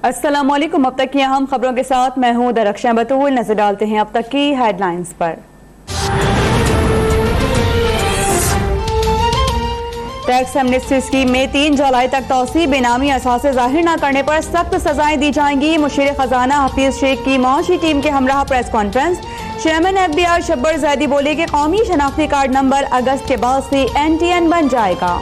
अस्सलाम वालेकुम। अब तक की अहम खबरों के साथ मैं हूं दरख्शां बतूल। नजर डालते हैं अब तक की हेडलाइंस पर। टैक्स एमनेस्टी स्कीम में 3 जुलाई तक तौसी, बेनामी असासे जाहिर न करने पर सख्त सजाएं दी जाएंगी। मुशीर खजाना हफीज शेख की माशी टीम के हमराह press conference. Chairman FBI Shabbar Zaidi बोले कि कौमी शनाख्ती कार्ड नंबर अगस्त के बाद से NTN बन जाएगा।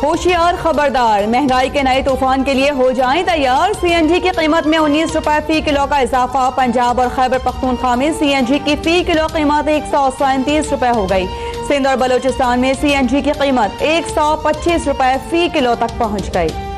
होशियार खबरदार, महंगाई के नए तूफान के लिए हो जाएं तैयार। CNG की कीमत में 19 रुपए फी किलो का इजाफा। पंजाब और खैबर पख्तूनख्वा में CNG की फी किलो कीमत 137 रुपए हो गई। सिंध और बलोचिस्तान में CNG की कीमत 125 रुपए फी किलो तक पहुंच गई।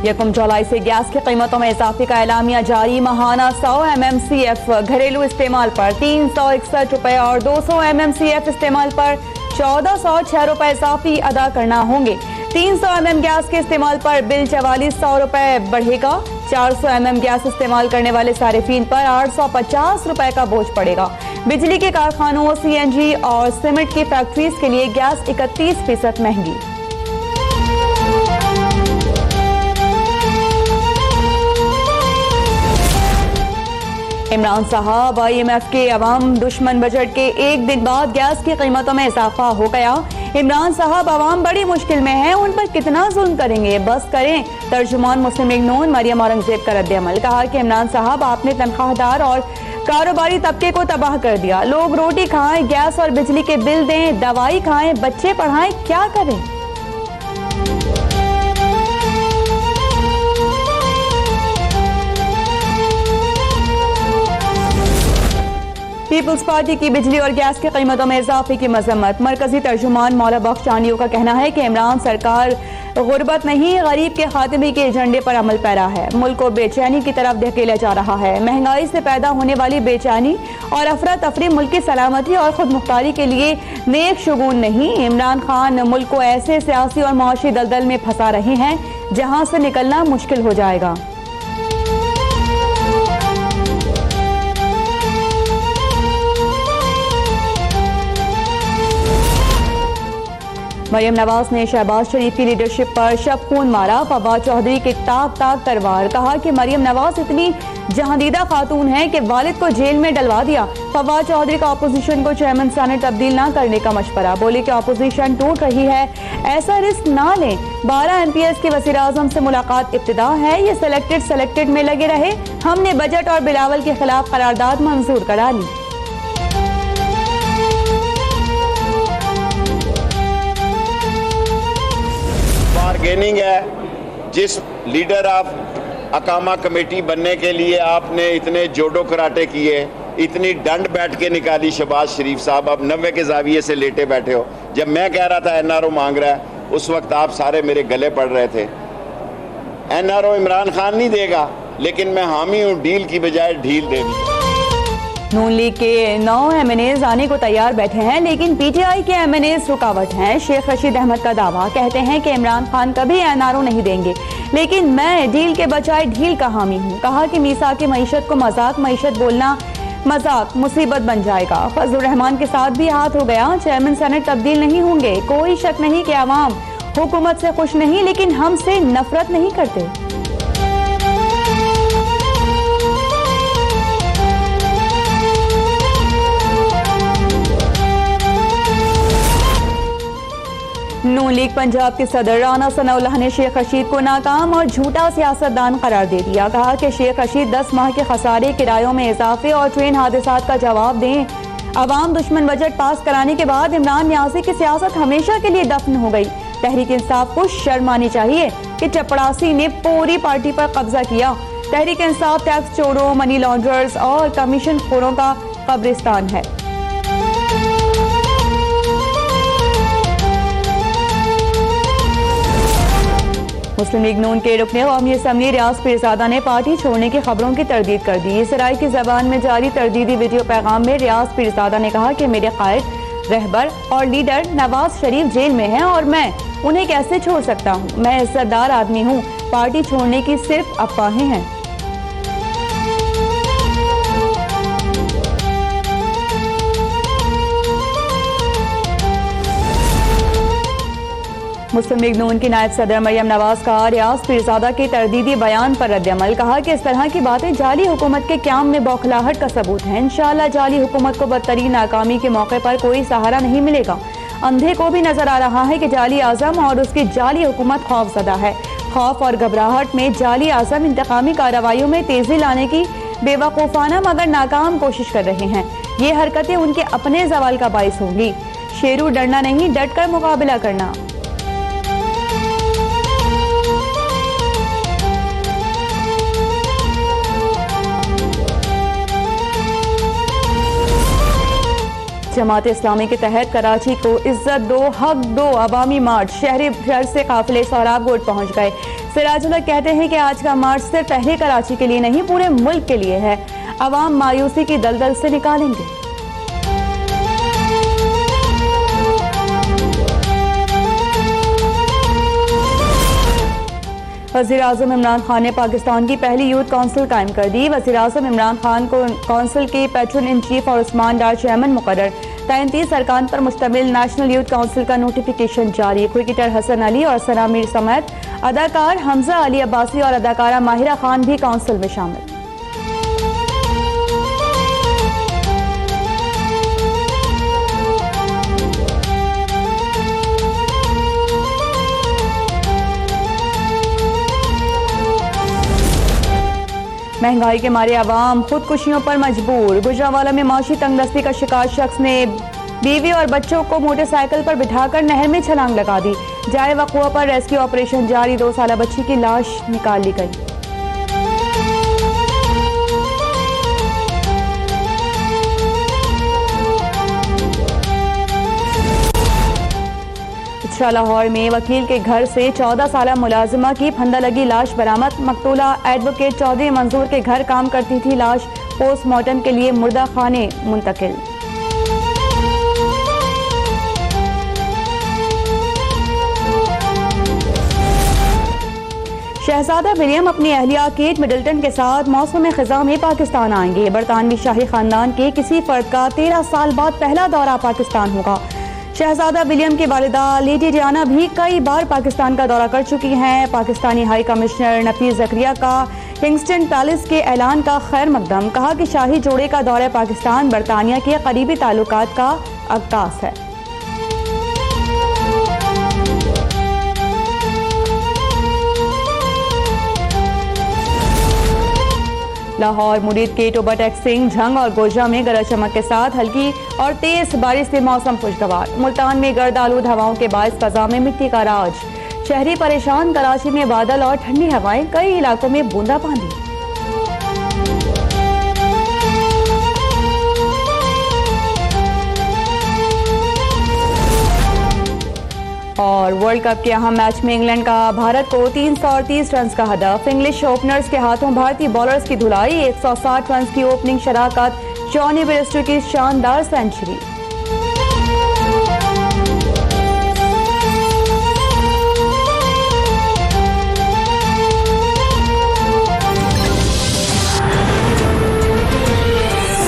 यकम जुलाई से गैस की कीमतों में इजाफे का एलामिया जारी। माहाना 100 MMCF घरेलू इस्तेमाल पर 361 रुपए और 200 MMCF इस्तेमाल पर 1406 रुपए इजाफी अदा करना होंगे। 300 mm गैस के इस्तेमाल पर बिल 4400 रुपए बढ़ेगा। 400 mm गैस इस्तेमाल करने वाले सारिफीन पर 850 रुपए का बोझ पड़ेगा। बिजली के कारखानों, CNG और सीमेंट की फैक्ट्रीज के लिए गैस 31% महंगी। इमरान साहब, IMF के अवाम दुश्मन बजट के एक दिन बाद गैस की कीमतों में इजाफा हो गया। इमरान साहब, अवाम बड़ी मुश्किल में है, उन पर कितना जुल्म करेंगे, बस करें। तर्जुमान मुस्लिम लीग नून मरियम औरंगजेब का रद्द-ए-अमल। कहा कि इमरान साहब, आपने तनख्वाहदार और कारोबारी तबके को तबाह कर दिया। लोग रोटी खाएं, गैस और बिजली के बिल दें, दवाई खाएं, बच्चे पढ़ाएं, क्या करें? पीपल्स पार्टी की बिजली और गैस की कीमतों में इजाफे की मजम्मत। मरकजी तर्जुमान मौला बख्श चांडियों का कहना है कि इमरान सरकार गुर्बत नहीं, गरीब के खात्मे के एजेंडे पर अमल पैरा है। मुल्क को बेचैनी की तरफ धकेला जा रहा है। महंगाई से पैदा होने वाली बेचैनी और अफरा तफरी मुल्क की सलामती और खुद मुख्तारी के लिए नेक शुगून नहीं। इमरान खान मुल्क को ऐसे सियासी और मुआशी दलदल में फंसा रहे हैं जहां से निकलना मुश्किल हो जाएगा। मरियम नवाज ने शहबाज शरीफ की लीडरशिप पर शब खून मारा। फवाद चौधरी की ताक ताक तलवार। कहा कि मरियम नवाज इतनी जहांदीदा खातून है कि वालिद को जेल में डलवा दिया। फवाद चौधरी का अपोजिशन को चेयरमैन सेनेट तब्दील ना करने का मशवरा। बोले कि अपोजिशन टूट रही है, ऐसा रिस्क ना लें। 12 MPs के वज़ीर आज़म से मुलाकात इब्तिदा है, ये सेलेक्टेड में लगे रहे। हमने बजट और बिलावल के खिलाफ करारदाद मंजूर करा ली। बार्गेनिंग है। जिस लीडर ऑफ अकामा कमेटी बनने के लिए आपने इतने जोड़ो कराटे किए, इतनी डंड बैठ के निकाली शहबाज शरीफ साहब, अब 90 के जाविये से लेटे बैठे हो। जब मैं कह रहा था NRO मांग रहा है, उस वक्त आप सारे मेरे गले पड़ रहे थे। NRO इमरान खान नहीं देगा, लेकिन मैं हामी हूँ डील की बजाय ढील देनी। नून लीग के 9 MNAs आने को तैयार बैठे हैं, लेकिन PTI के MNAs रुकावट हैं। शेख रशीद अहमद का दावा। कहते हैं कि इमरान खान कभी NRO नहीं देंगे, लेकिन मैं डील के बजाय ढील का हामी हूँ। कहा कि मीसाक की मईशत को मजाक, मईशत बोलना मजाक मुसीबत बन जाएगा। फजलुर रहमान के साथ भी हाथ हो गया। चेयरमैन सेनेट तब्दील नहीं होंगे। कोई शक नहीं कि अवाम हुकूमत से खुश नहीं, लेकिन हमसे नफरत नहीं करते। नून लीग पंजाब के सदर राना सनाउल्लाह ने शेख रशीद को नाकाम और झूठा सियासतदान करार दे दिया। कहा कि शेख रशीद 10 माह के खसारे, किरायों में इजाफे और ट्रेन हादसात का जवाब दें। अवाम दुश्मन बजट पास कराने के बाद इमरान न्याजी की सियासत हमेशा के लिए दफन हो गई। तहरीक इंसाफ को शर्म आनी चाहिए कि चपड़ासी ने पूरी पार्टी पर कब्जा किया। तहरीक इंसाफ टैक्स चोरों, मनी लॉन्ड्रर्स और कमीशन खोरों का कब्रिस्तान है। मुस्लिम लीग नून के रुकने कौमी असम्बली रियाज पीरजादा ने पार्टी छोड़ने की खबरों की तरदीद कर दी। इसराइल की जबान में जारी तरदीदी वीडियो पैगाम में रियाज पीरजादा ने कहा कि मेरे कायद, रहबर और लीडर नवाज शरीफ जेल में हैं और मैं उन्हें कैसे छोड़ सकता हूँ। मैं इज्जतदार आदमी हूँ, पार्टी छोड़ने की सिर्फ अफवाहें हैं। मुस्लिम लीग नून की नायब सदर मरियम नवाज का रियाज पीरजादा के तरदीदी बयान पर रद्दअमल। कहा कि इस तरह की बातें जाली हुकूमत के क़याम में बौखलाहट का सबूत है। इंशाअल्लाह जाली हुकूमत को बदतरीन नाकामी के मौके पर कोई सहारा नहीं मिलेगा। अंधे को भी नजर आ रहा है कि जाली आजम और उसकी जाली हुकूमत खौफजदा है। खौफ और घबराहट में जाली आजम इंतकामी कार्रवाइयों में तेजी लाने की बेवकूफ़ाना मगर नाकाम कोशिश कर रहे हैं। ये हरकतें उनके अपने जवाल का बाइस होंगी। शेरू डरना नहीं, डट कर मुकाबला करना। जमात इस्लामी के तहत कराची को इज्जत दो हक दो अवामी मार्च। शहरी भर से काफिले सोहराब रोड पहुंच गए। सिराजुल हक कहते हैं कि आज का मार्च सिर्फ पहले कराची के लिए नहीं पूरे मुल्क के लिए है। अवाम मायूसी की दलदल से निकालेंगे। वज़ीर-ए-आज़म इमरान खान ने पाकिस्तान की पहली यूथ काउंसिल कायम कर दी। वज़ीर-ए-आज़म इमरान खान को काउंसिल के पैट्रन इन चीफ और उस्मान डार चेयरमैन मुकर्रर। 33 अरकान पर मुश्तमिल नेशनल यूथ काउंसिल का नोटिफिकेशन जारी। क्रिकेटर हसन अली और सना मीर समेत अदाकार हमजा अली अब्बासी और अदाकारा माहिरा खान भी काउंसिल में शामिल। महंगाई के मारे आवाम खुदकुशियों पर मजबूर। गुजरांवाला में माशी तंगदस्ती का शिकार शख्स ने बीवी और बच्चों को मोटरसाइकिल पर बिठाकर नहर में छलांग लगा दी। जाए वक़ुआ पर रेस्क्यू ऑपरेशन जारी। 2 साला बच्ची की लाश निकाल ली गई। लाहौर में वकील के घर से 14 साला मुलाजिमा की फंदा लगी लाश बरामद। मकतूला एडवोकेट चौधरी मंजूर के घर काम करती थी। लाश पोस्टमार्टम के लिए मुर्दा खाने मुंतकिल। शहजादा विलियम अपनी अहलिया केट मिडल्टन के साथ मौसम खिजा में पाकिस्तान आएंगे। बरतानवी शाही खानदान के किसी फर्द का 13 साल बाद पहला दौरा पाकिस्तान होगा। शहजादा विलियम की वालिदा लेडी डियाना भी कई बार पाकिस्तान का दौरा कर चुकी हैं। पाकिस्तानी हाई कमिश्नर नफीस जकरिया का किंगस्टन पैलेस के ऐलान का खैर मकदम। कहा कि शाही जोड़े का दौरा पाकिस्तान बरतानिया के करीबी ताल्लुकात का अक्कास है। लाहौर मुरीद के टोबाटेक सिंह झंग और गोजा में गरज चमक के साथ हल्की और तेज बारिश से मौसम खुशगवार। मुल्तान में गर्द आलूद हवाओं के बायस फजा में मिट्टी का राज। शहरी परेशान। कराची में बादल और ठंडी हवाएं। कई इलाकों में बूंदाबांदी। और वर्ल्ड कप के अहम मैच में इंग्लैंड का भारत को 330 रन का हदफ। इंग्लिश ओपनर्स के हाथों भारतीय बॉलर्स की धुलाई। 160 रन की ओपनिंग शराकत। जॉनी बेयरस्टो की शानदार सेंचुरी।